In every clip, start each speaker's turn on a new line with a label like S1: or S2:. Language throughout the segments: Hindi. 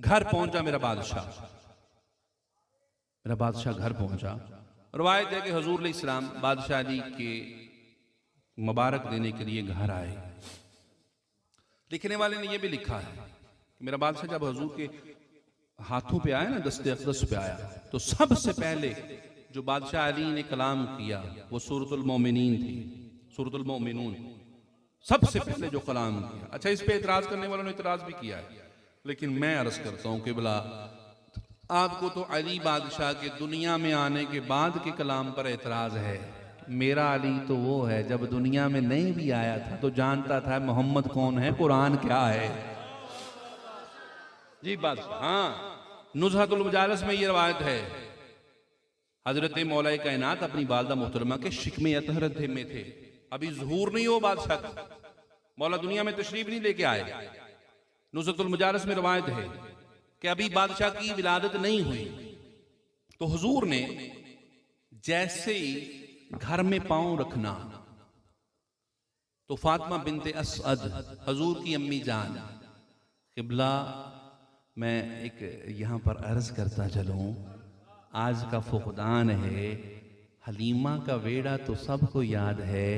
S1: घर पहुंचा मेरा बादशाह घर पहुंचा। रवायत है कि हुजूर अलैहिस्सलाम बादशाह अली के मुबारक देने के लिए घर आए। लिखने वाले ने यह भी लिखा है कि मेरा बादशाह जब हुजूर के हाथों पे आया ना, दस्ते अक़दस पे आया, तो सबसे पहले जो बादशाह अली ने कलाम किया वो सूरतुल मोमिनीन थी, सूरतुल मोमिनून, सबसे पहले जो कलाम किया। अच्छा, इस पे इतराज करने वालों ने इतराज भी किया है, लेकिन मैं अर्ज करता हूं कि भला आपको तो अली बादशाह के दुनिया में आने के बाद के कलाम पर एतराज है। मेरा अली तो वो है जब दुनिया में नहीं भी आया था तो जानता था मोहम्मद कौन है, कुरान क्या है। जी बादशाह, हाँ, नुज़हतुल मुजालिस में ये रवायत है, हजरत मौला कायनात अपनी वालिदा मोहतरमा के शिकमे अतहरत में थे, अभी ज़हूर नहीं हो बादशाह का, मौला दुनिया में तशरीफ नहीं लेके आए। नुज़हतुल मुजालिस में रवायत है कि अभी बादशाह की विलादत नहीं हुई, तो हुजूर ने जैसे ही घर में पांव रखना तो फातिमा बिनते असअद हुजूर की अम्मी जान, क़िबला मैं एक यहां पर अर्ज करता चलूं, आज का फुकदान है, हलीमा का वेड़ा तो सबको याद है,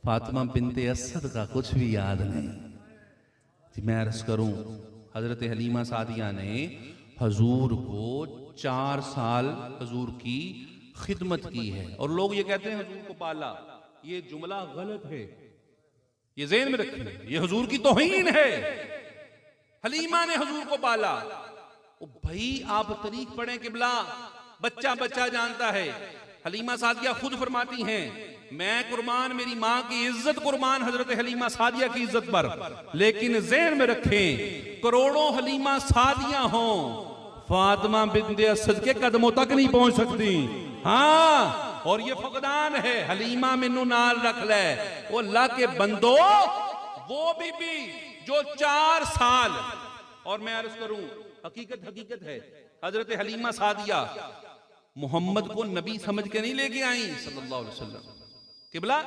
S1: फातिमा बिनते असद का कुछ भी याद नहीं। जी मैं अर्ज करूं, हजरत हलीमा सादिया ने हजूर को 4 साल हजूर की खिदमत की है, और लोग ये कहते हैं हजूर को पाला, ये जुमला गलत है, ये ज़हन में रखिए, ये हजूर की तौहीन है। हलीमा ने हजूर को पाला। ओ भाई आप तरीक पढ़ें क़िबला, बच्चा बच्चा जानता है। हलीमा सादिया खुद फरमाती हैं, मैं कुर्बान, मेरी माँ की इज्जत कुर्बान हजरत हलीमा सादिया की इज्जत पर, लेकिन ज़हन में रखें करोड़ों हलीमा सादिया हों, फातिमा बिन्ते असद के कदमों तक नहीं पहुंच सकती। हाँ, और ये फकदान है, हलीमा मैनू नाल रख ले, वो अल्लाह के बंदो, वो बीबी जो 4 साल, और मैं अर्ज करूं हकीकत है, हजरत हलीमा सादिया मोहम्मद को नबी समझ के नहीं लेके आई सल्लल्लाहु अलैहि वसल्लम। क़िबला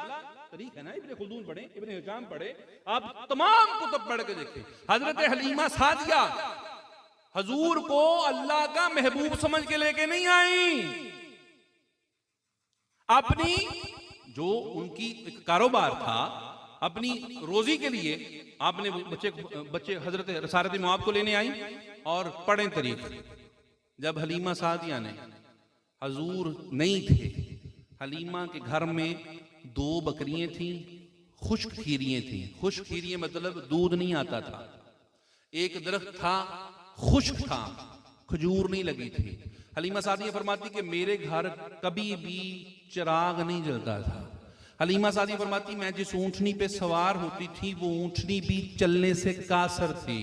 S1: तरीक है ना, इब्ने खुल्दून पढ़े, इब्ने हिशाम पढ़े, आप तमाम कुतुब पढ़ के देखें, हजरत हलीमा सादिया हजूर को अल्लाह का महबूब समझ के लेके नहीं आई। अपनी जो उनकी एक कारोबार था, अपनी रोजी के लिए आपने बच्चे हजरत रसारत मुआब को लेने आई, और पढ़े तरीक, जब हलीमा सादिया ने, हजूर नहीं थे, हलीमा के घर में 2 बकरियां थी, खुश्क खीरियां थी। खुश्क खीरियां मतलब दूध नहीं आता था, एक दरख्त था खुश्क था, खजूर नहीं लगी थी। हलीमा सादिया फरमाती कि मेरे घर कभी भी चिराग नहीं जलता था। हलीमा सादिया फरमाती मैं जिस ऊंटनी पे सवार होती थी वो ऊंटनी भी चलने से कासर थी,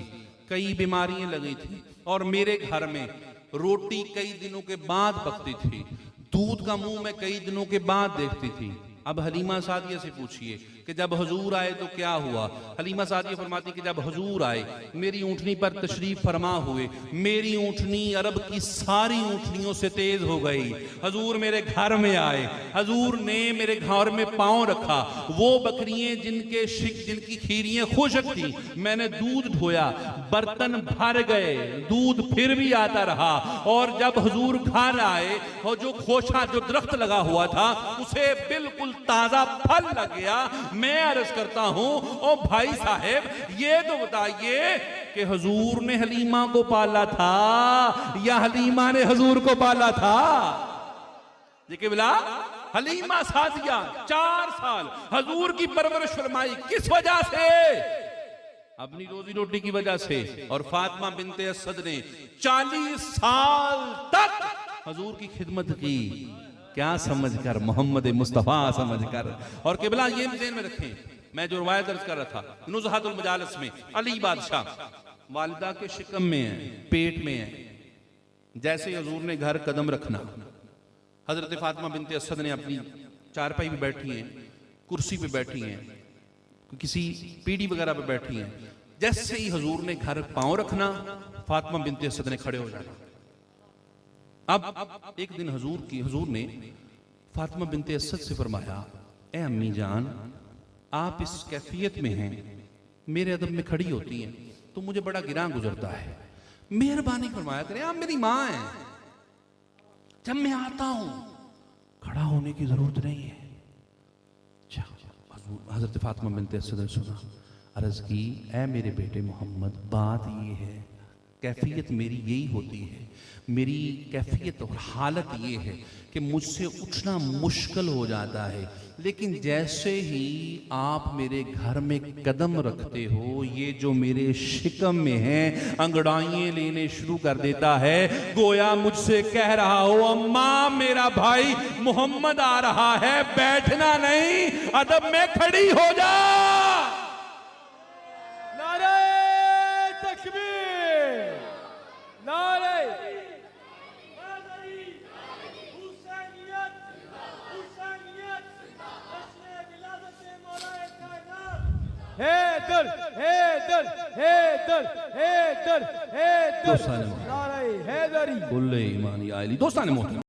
S1: कई बीमारियां लगी थी, और मेरे घर में रोटी कई दिनों के बाद पकती थी, दूध का मुंह मैं कई दिनों के बाद देखती थी। अब हलीमा सादिया से पूछिए कि जब हुजूर आए तो क्या हुआ। हलीमा सादिया फरमाती कि जब हुजूर आए, मेरी ऊंटनी पर तशरीफ फरमा हुए, मेरी ऊंटनी अरब की सारी ऊंटनियों से तेज हो गई। हुजूर मेरे घर में आए, हुजूर ने मेरे घर में पांव रखा, वो बकरियां जिनकी खीरियां खुश्क थी, मैंने दूध ढोया, बर्तन भर गए, दूध फिर भी आता रहा, और जब हुजूर घर आए और जो खोशा जो दरख्त लगा हुआ था उसे बिल्कुल ताजा फल लग गया। मैं अर्ज करता हूं, ओ भाई साहब ये तो बताइए कि हुजूर ने हलीमा को पाला था या हलीमा ने हुजूर को पाला था? ये क़िबला हलीमा सादिया 4 साल हुजूर की परवरिश फरमाई, किस वजह से? अपनी रोजी रोटी की वजह से। और फातिमा बिनते असद ने 40 साल तक हुजूर की खिदमत की, क्या समझकर, मोहम्मद मुस्तफ़ा समझकर। और क़िबला ये ज़हन में रखें, मैं जो रवायत दर्ज कर रहा था नुज़हतुल मुजालिस में, अली बादशाह वालिदा के शिकम में है, पेट में है, जैसे हुजूर ने घर कदम रखना, हजरत फातिमा बिनते असद ने अपनी चारपाई पे बैठी हैं, कुर्सी पे बैठी हैं, किसी पीढ़ी वगैरह पे बैठी हैं, जैसे ही हुजूर ने घर पांव रखना, फातिमा बिनते असद ने खड़े हो जाना। अब एक दिन हुजूर ने फातिमा बिनते असद से फरमाया, ए अम्मी जान, आप इस कैफियत में हैं, मेरे अदब में खड़ी होती हैं तो मुझे बड़ा गिरां गुजरता है, मेहरबानी फरमाया करें, आप मेरी माँ हैं, जब मैं आता हूं खड़ा होने की जरूरत नहीं है। हजरत फातिमा बिनते असद ने सुना, अर्ज की, ऐ मेरे बेटे मोहम्मद, बात ये है, कैफियत मेरी यही होती है, मेरी कैफियत और हालत ये है कि मुझसे उठना मुश्किल हो जाता है, लेकिन जैसे ही आप मेरे घर में कदम रखते हो, ये जो मेरे शिकम में है अंगड़ाइयाँ लेने शुरू कर देता है, गोया मुझसे कह रहा हो, अम्मा मेरा भाई मोहम्मद आ रहा है, बैठना नहीं, अदब में खड़ी हो जा।
S2: नारे तकबीर, नारे हैदर हैदर हैदर हैदर हैदर, नारे हैदरी।
S1: दोस्तान मोहतरम।